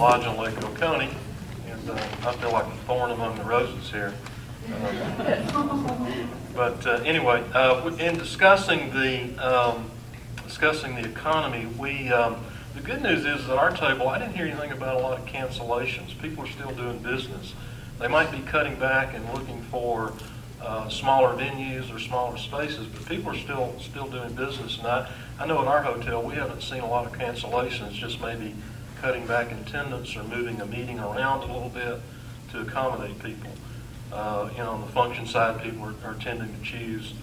lodge on Lake Oconee, and I feel like a thorn among the roses here. But anyway, in discussing the economy, the good news is at our table, I didn't hear anything about a lot of cancellations. People are still doing business. They might be cutting back and looking for smaller venues or smaller spaces, but people are still doing business. And I know at our hotel we haven't seen a lot of cancellations, just maybe cutting back in attendance or moving a meeting around a little bit to accommodate people. On the function side, people are tending to choose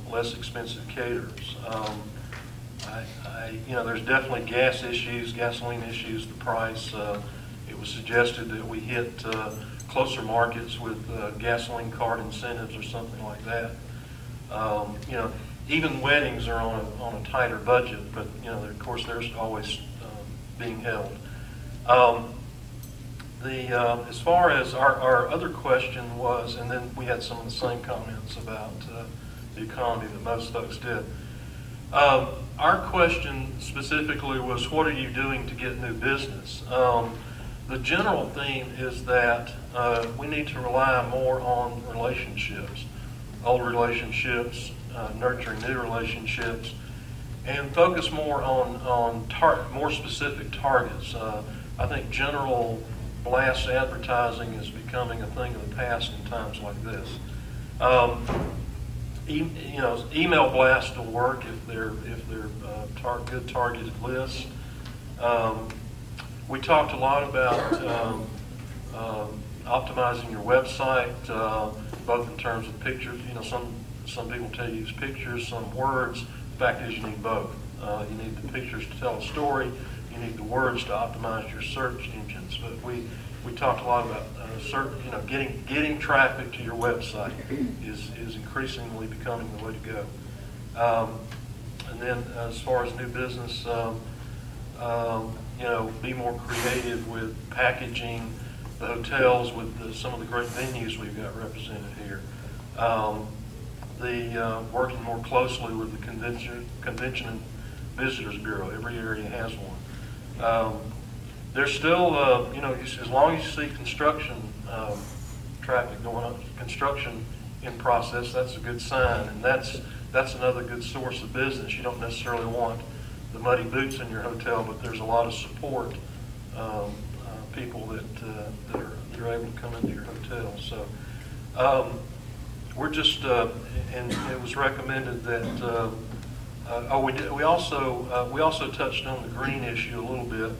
less expensive caterers. There's definitely gasoline issues, the price. It was suggested that we hit closer markets with gasoline card incentives or something like that. Even weddings are on a tighter budget, but of course they're always being held. As far as our other question was, and then we had some of the same comments about the economy that most folks did. Our question specifically was, what are you doing to get new business? The general theme is that we need to rely more on relationships, old relationships, nurturing new relationships, and focus more on more specific targets. I think general blast advertising is becoming a thing of the past in times like this. Email blasts will work if they're good targeted lists. We talked a lot about optimizing your website, both in terms of pictures. Some people tell you use pictures, some words. The fact is, you need both. You need the pictures to tell a story. You need the words to optimize your search engines. But we talked a lot about getting traffic to your website is increasingly becoming the way to go. And then as far as new business, be more creative with packaging the hotels with some of the great venues we've got represented here. Working more closely with the Convention and Visitors Bureau. Every area has one. There's still, as long as you see construction traffic going up, construction in process, that's a good sign, and that's another good source of business. You don't necessarily want the muddy boots in your hotel, but there's a lot of support people that are able to come into your hotel. So we're just, and it was recommended that. We also touched on the green issue a little bit.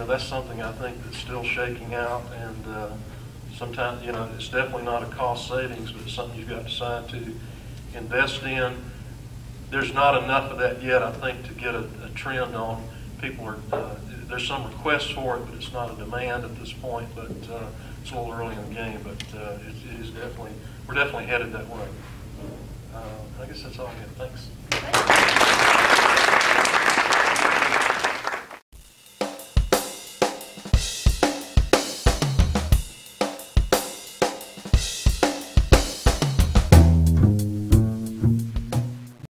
That's something I think that's still shaking out, and sometimes it's definitely not a cost savings, but it's something you've got to decide to invest in. There's not enough of that yet, I think, to get a trend on. People are there's some requests for it, but it's not a demand at this point. But it's a little early in the game, but it is definitely, we're definitely headed that way. I guess that's all I got. Thanks.